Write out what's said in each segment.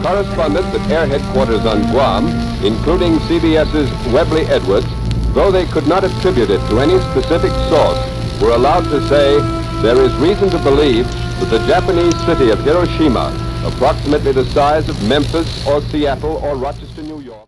Correspondents at Air Headquarters on Guam, including CBS's Webley Edwards, though they could not attribute it to any specific source, were allowed to say there is reason to believe that the Japanese city of Hiroshima, approximately the size of Memphis or Seattle or Rochester, New York,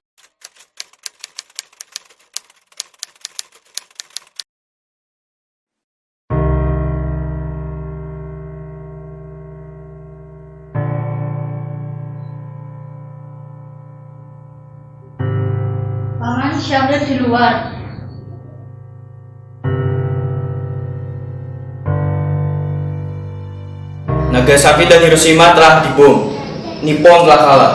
Paman siapa di luar? Nagasaki dan Hiroshima telah dibom. Nippon telah kalah.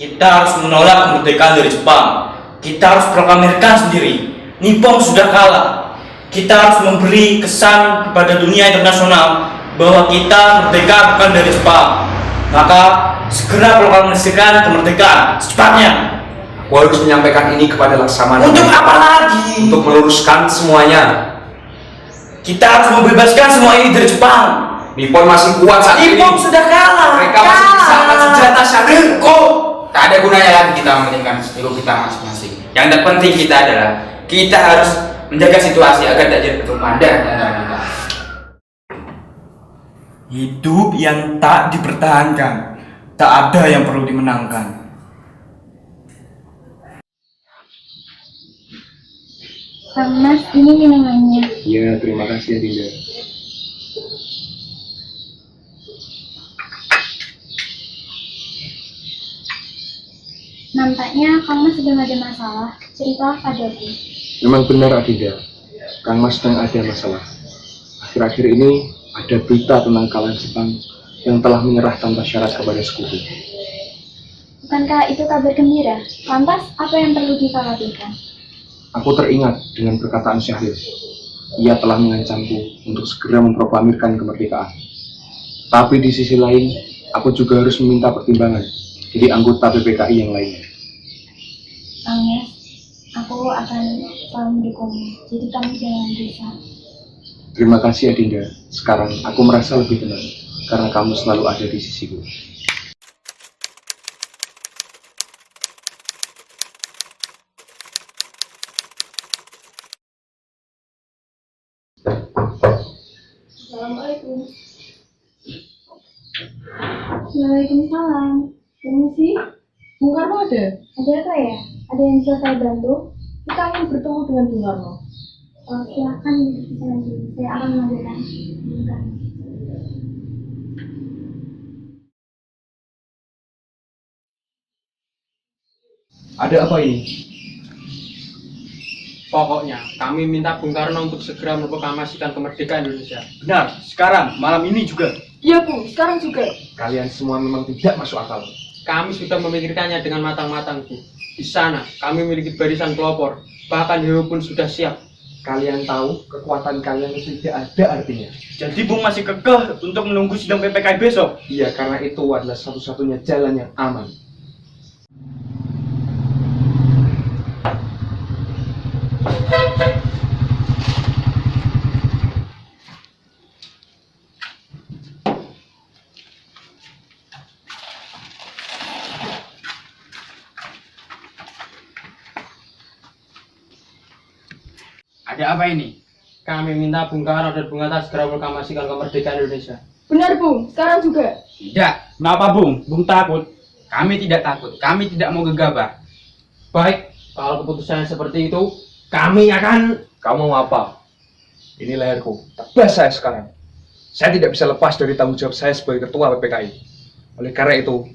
Kita harus menolak kemerdekaan dari Jepang. Kita harus proklamirkan sendiri. Nippon sudah kalah. Kita harus memberi kesan kepada dunia internasional bahwa kita merdeka bukan dari Jepang. Maka segera proklamasikan kemerdekaan secepatnya. Aku harus menyampaikan ini kepada Laksamana. Untuk apa lagi? Untuk meluruskan semuanya. Kita harus membebaskan semua ini dari Jepang. Nippon masih kuat saat ini. Nippon sudah kalah. Mereka masih bisa angkat senjata Sharinko. Tak ada gunanya lagi kita mementingkan ego kita masing-masing. Yang terpenting kita adalah kita harus menjaga situasi agar tak jadi pertumpahan darah di antara kita. Hidup yang tak dipertahankan, tak ada yang perlu dimenangkan. Kang Mas, ini minumannya. Iya, terima kasih ya Dinda. Nampaknya Kang Mas sedang ada masalah. Cerita padaku. Memang benar Adinda, Kang Mas sedang ada masalah. Akhir-akhir ini ada berita tentang kalahan Jepang yang telah menyerah tanpa syarat kepada sekutu. Bukankah itu kabar gembira? Lantas, apa yang perlu dikhawatirkan? Aku teringat dengan perkataan Syahril. Ia telah mengancamku untuk segera memproklamirkan kemerdekaan. Tapi di sisi lain, aku juga harus meminta pertimbangan dari anggota PPKI yang lainnya. Kang Mas, aku akan selalu mendukungmu. Jadi kamu jangan risau. Terima kasih Adinda. Sekarang aku merasa lebih tenang karena kamu selalu ada di sisiku. Assalamualaikum. Waalaikumsalam. Permisi. Bung Karno ada? Ada apa ya? Ada yang bisa saya bantu? Kita ingin bertemu dengan Bung Karno. Oh, silakan bisa nanti. Saya akan melakukan. Ada apa ini? Pokoknya, kami minta Bung Karno untuk segera memproklamasikan kemerdekaan Indonesia. Benar, sekarang, malam ini juga. Iya Bung, sekarang juga. Kalian semua memang tidak masuk akal. Kami sudah memikirkannya dengan matang-matang, Bu. Di sana, kami memiliki barisan pelopor. Bahkan Hero pun sudah siap. Kalian tahu kekuatan kalian itu tidak ada artinya. Jadi Bung masih kekeh untuk menunggu sidang PPKI besok? Iya, karena itu adalah satu-satunya jalan yang aman. Ada apa ini? Kami minta Bung Karno dan Bung Hatta segera proklamasikan kemerdekaan Indonesia. Benar, Bung. Sekarang juga. Tidak. Kenapa Bung? Bung takut? Kami tidak takut. Kami tidak mau gegabah. Baik, kalau keputusannya seperti itu, kami akan... Kamu mau apa? Ini leherku. Tebas saya sekarang. Saya tidak bisa lepas dari tanggung jawab saya sebagai ketua PPKI. Oleh karena itu,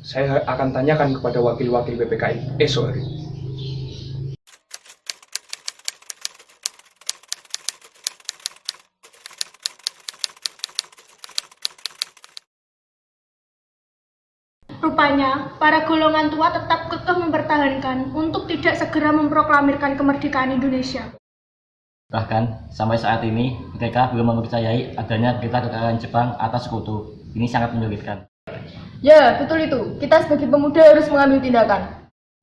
saya akan tanyakan kepada wakil-wakil PPKI esok hari. Rupanya, para golongan tua tetap kekeh mempertahankan untuk tidak segera memproklamirkan kemerdekaan Indonesia. Bahkan, sampai saat ini, mereka belum mempercayai adanya berita kekalahan Jepang atas sekutu. Ini sangat menyulitkan. Ya, betul itu. Kita sebagai pemuda harus mengambil tindakan.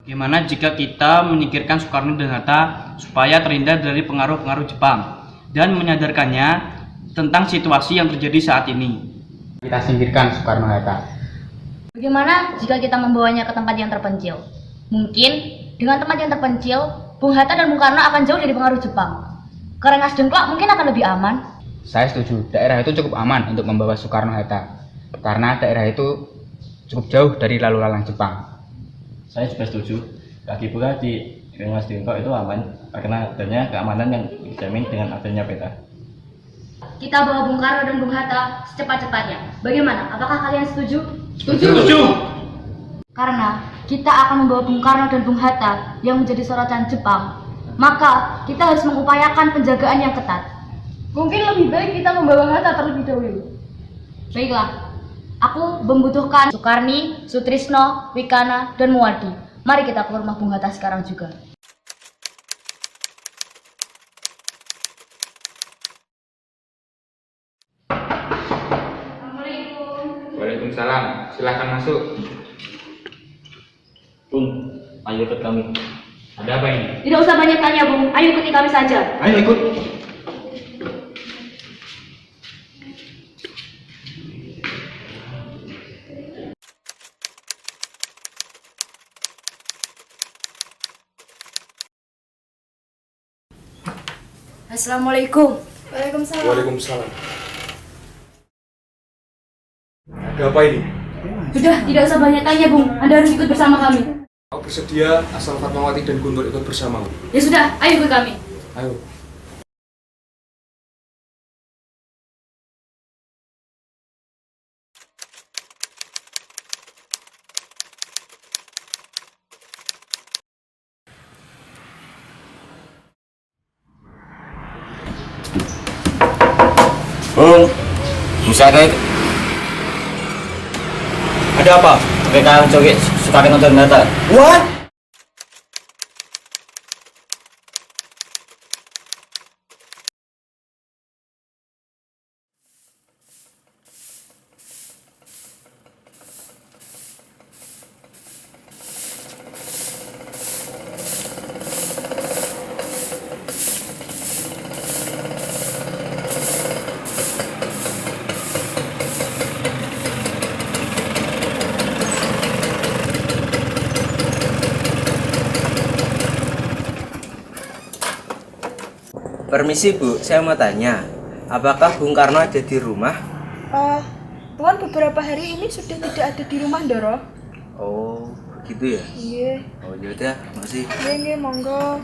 Bagaimana jika kita menyingkirkan Soekarno dan Hatta supaya terhindar dari pengaruh-pengaruh Jepang dan menyadarkannya tentang situasi yang terjadi saat ini? Kita singkirkan Soekarno-Hatta. Bagaimana jika kita membawanya ke tempat yang terpencil? Mungkin dengan tempat yang terpencil, Bung Hatta dan Bung Karno akan jauh dari pengaruh Jepang. Ke Rengas Dengklok mungkin akan lebih aman. Saya setuju, daerah itu cukup aman untuk membawa Soekarno-Hatta karena daerah itu cukup jauh dari lalu lalang Jepang. Saya juga setuju, lagi pula di Rengas Dengklok itu aman karena adanya keamanan yang dijamin dengan adanya peta. Kita bawa Bung Karno dan Bung Hatta secepat-cepatnya. Bagaimana? Apakah kalian setuju? Setuju! Karena kita akan membawa Bung Karno dan Bung Hatta yang menjadi sorotan Jepang, maka kita harus mengupayakan penjagaan yang ketat. Mungkin lebih baik kita membawa Hatta terlebih dahulu. Baiklah, aku membutuhkan Sukarni, Sutrisno, Wikana, dan Muwardi. Mari kita ke rumah Bung Hatta sekarang juga. Waalaikumsalam, silahkan masuk. Bung, ayo ikut kami. Ada apa ini? Tidak usah banyak tanya, Bung. Ayo ikuti kami saja. Ayo ikut. Assalamualaikum. Waalaikumsalam. Waalaikumsalam. Ada apa ini? Sudah, tidak usah banyak tanya, Bung. Anda harus ikut bersama kami. Kau bersedia asal Fatmawati dan Guntur ikut bersamamu? Ya sudah, ayo ikut kami. Ayo. Bung, bisa kayak Ada apa? mereka mencuri Soekarno dan Hatta. What? Permisi Bu, saya mau tanya, apakah Bung Karno ada di rumah? Tuan beberapa hari ini sudah tidak ada di rumah, Ndoro. Oh, gitu ya? Iya, Oh, yaudah, makasih. iya, monggo.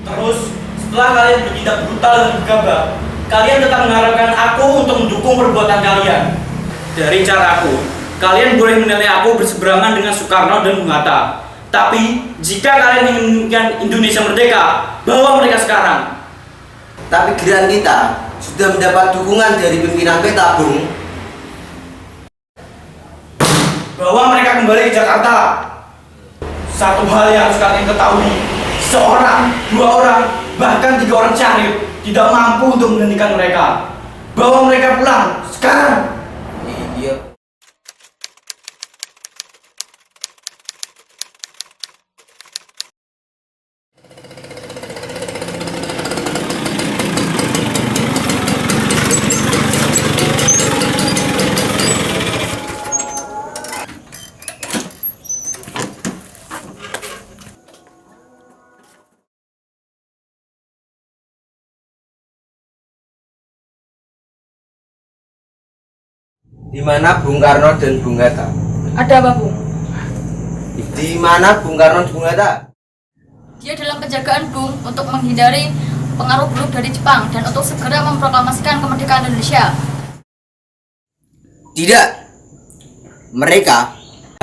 Terus, setelah kalian bertindak brutal dan gegabah, kalian tetap mengharapkan aku untuk mendukung perbuatan kalian. Dari cara aku, kalian boleh menilai aku berseberangan dengan Soekarno dan Bung Hatta. Tapi jika kalian ingin menginginkan Indonesia merdeka, bawa mereka sekarang. Tapi gerakan kita sudah mendapat dukungan dari pimpinan PETA, Bung. Bawa mereka kembali ke Jakarta. Satu hal yang harus kalian ketahui, seorang, 2 orang, bahkan 3 orang syarif tidak mampu untuk menghentikan mereka. Bawa mereka pulang sekarang. Iya. Di mana Bung Karno dan Bung Hatta? Ada apa, Bung? Di mana Bung Karno dan Bung Hatta? Dia dalam penjagaan, Bung, untuk menghindari pengaruh buruk dari Jepang dan untuk segera memproklamasikan kemerdekaan Indonesia. Tidak. Mereka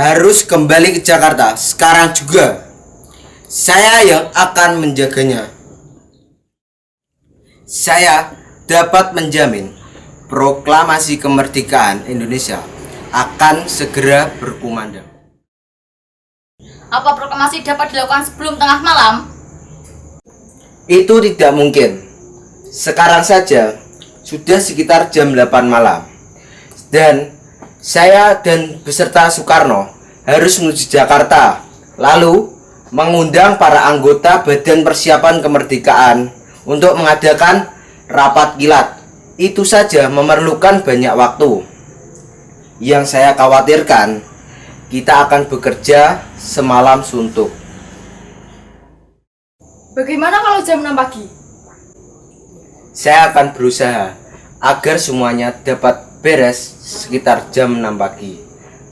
harus kembali ke Jakarta sekarang juga. Saya yang akan menjaganya. Saya dapat menjamin proklamasi kemerdekaan Indonesia akan segera berkumandang. Apa proklamasi dapat dilakukan sebelum tengah malam? Itu tidak mungkin. Sekarang saja sudah sekitar jam 8 malam. Dan saya dan beserta Soekarno harus menuju Jakarta, lalu mengundang para anggota Badan Persiapan Kemerdekaan untuk mengadakan rapat kilat. Itu saja memerlukan banyak waktu. Yang saya khawatirkan, kita akan bekerja semalam suntuk. Bagaimana kalau jam 6 pagi? Saya akan berusaha agar semuanya dapat beres sekitar jam 6 pagi.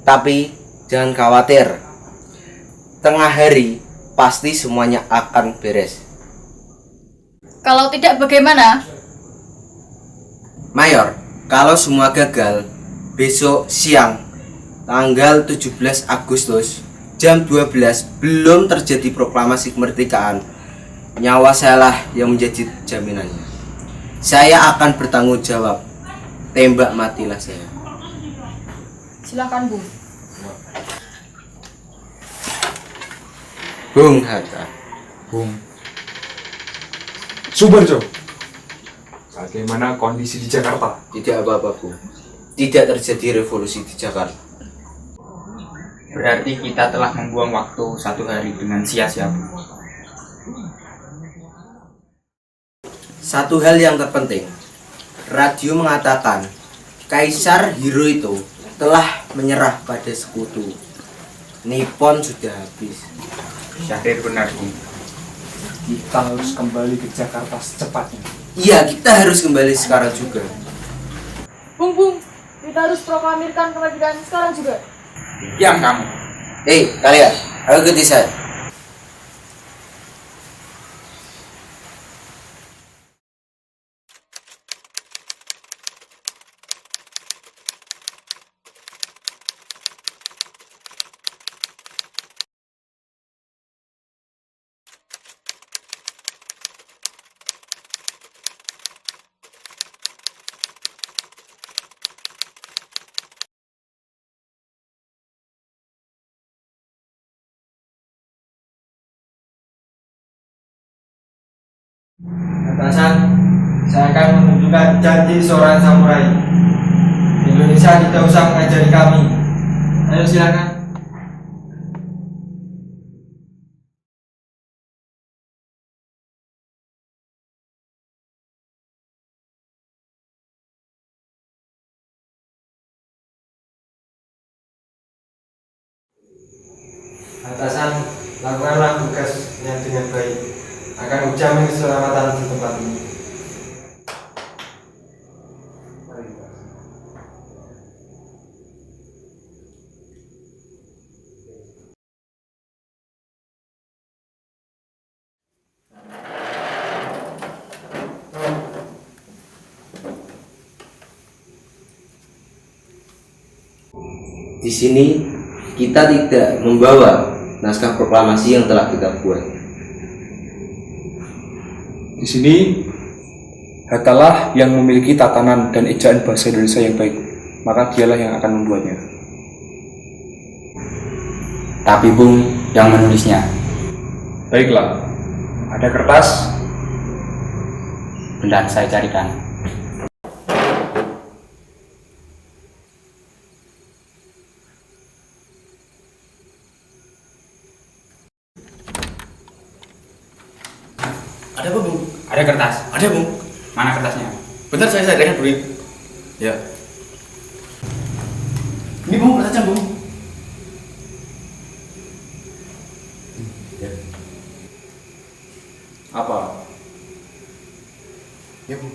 Tapi jangan khawatir, tengah hari pasti semuanya akan beres. Kalau tidak bagaimana? Mayor, kalau semua gagal, besok siang tanggal 17 Agustus jam 12 belum terjadi proklamasi kemerdekaan, nyawa saya lah yang menjadi jaminannya. Saya akan bertanggung jawab. Tembak matilah saya. Silakan, Bung. Bung Hatta. Bung Subarjo, bagaimana kondisi di Jakarta? Tidak apa-apa, Bu. Tidak terjadi revolusi di Jakarta. Berarti kita telah membuang waktu 1 hari dengan sia-sia, Bu. Satu hal yang terpenting, radio mengatakan Kaisar Hirohito telah menyerah pada sekutu. Nippon sudah habis. Syahrir benar, Bung. Kita harus kembali ke Jakarta secepatnya. Iya, kita harus kembali sekarang juga. Bung, kita harus proklamirkan kemerdekaan sekarang juga. Diam kamu. Kalian, ayo ikuti saya. Atasan, saya akan menunjukkan janji seorang samurai. Indonesia tidak usah mengajari kami. Ayo silakan. Atasan, lakukanlah tugasnya dengan baik. Akan menjamin keselamatan di tempat ini. Di sini kita tidak membawa naskah proklamasi yang telah kita buat. Di sini, Hattalah yang memiliki tatanan dan ejaan bahasa Indonesia yang baik, maka dialah yang akan membuatnya. Tapi Bung, yang menulisnya. Baiklah, ada kertas. Bentar, saya carikan. Ada apa, Bung? Ada kertas. Ada, Bung. Mana kertasnya? Bentar saya lihat dulu. Ya. Ini, Bung, kertasnya, Bung. Apa? Ya, Bung.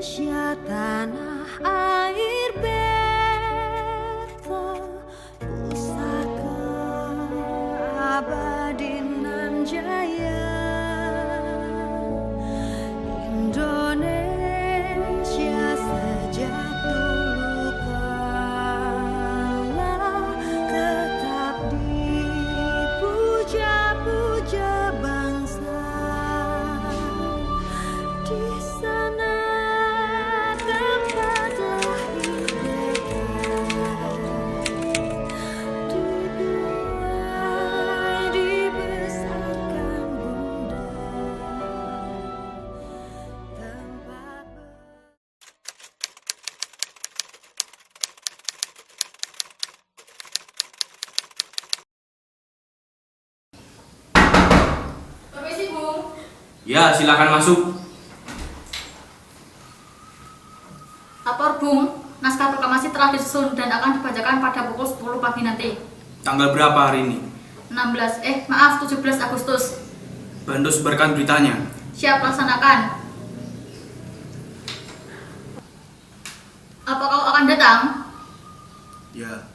Indonesia tanah air beta, pusaka abadi nan jaya. Indonesia sejak dulu kala tetap dipuja-puja bangsa. Di sana tempat lahir beta, dibuai dibesarkan bunda, tempat Permisi, Bung. Ya, silakan masuk. Lapor Bung, naskah proklamasi telah disusun dan akan dibacakan pada pukul 10 pagi nanti. Tanggal berapa hari ini? 17 Agustus. Bantu sebarkan beritanya. Siap, laksanakan. Apa kau akan datang? Ya.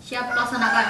Siap, laksanakan.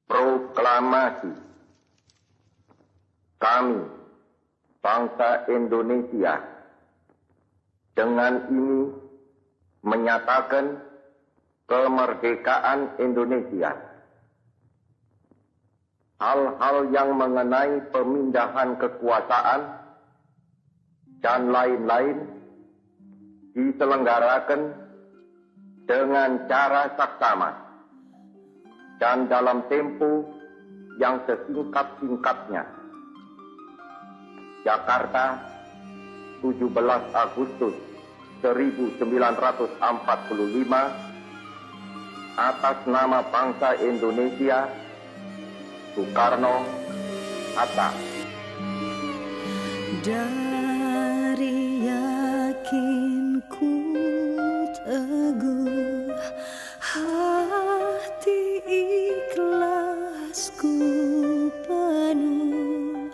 Proklamasi. Kami, bangsa Indonesia, dengan ini menyatakan kemerdekaan Indonesia. Hal-hal yang mengenai pemindahan kekuasaan dan lain-lain diselenggarakan dengan cara saksama dan dalam tempo yang sesingkat-singkatnya. Jakarta, 17 Agustus 1945, atas nama bangsa Indonesia, Soekarno-Hatta. Dari yakinku teguh, hati ikhlasku penuh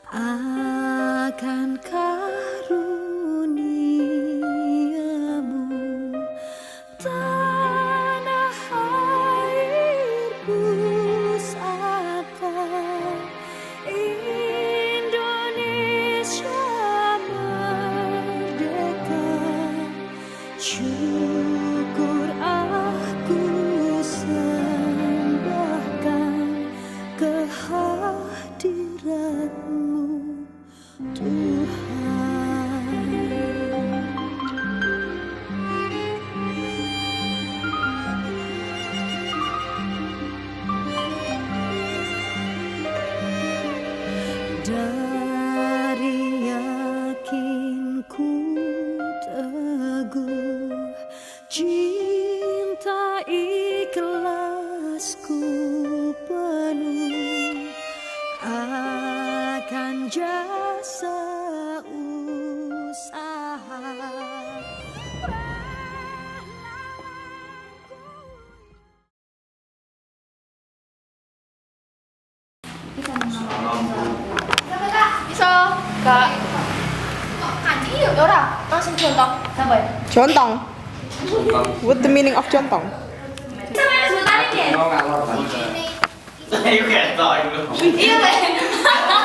akan karuniamu, tanah airku pusaka Indonesia merdeka. Syukur aku sembahkan kehadiratmu, Tuhan. Dari yakinku teguh, cinta ikhlasku penuh akan jasa usaha. Bisa, Kak. Kanji ya ora, langsung contoh. Sampai. Jontong. What the meaning of jontong? Sama yang sebutan ini. Saya ketok itu. Iya, Le.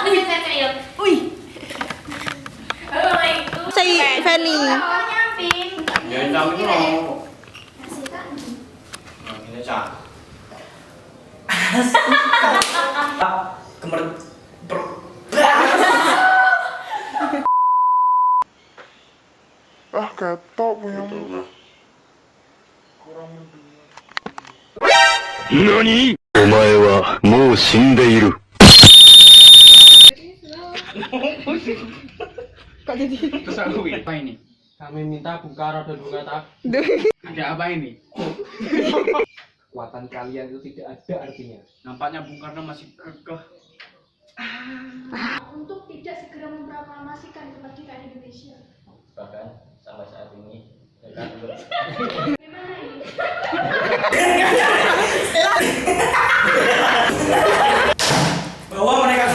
Bisa kayak. Wih. Say Fanny. Nyamping. Ya ndang itu mau. Ini cak. Ketok punya. Kok jadi? Terus aku apa ini? Kami minta Bung Karno dan Bung Hatta. Ada apa ini? Kekuatan kalian itu tidak ada artinya. Nampaknya Bung Karno masih kekeh. Untuk tidak segera memproklamasikan kemerdekaan Indonesia. Bahkan sampai saat ini mereka belum Gimana ini? Bahwa mereka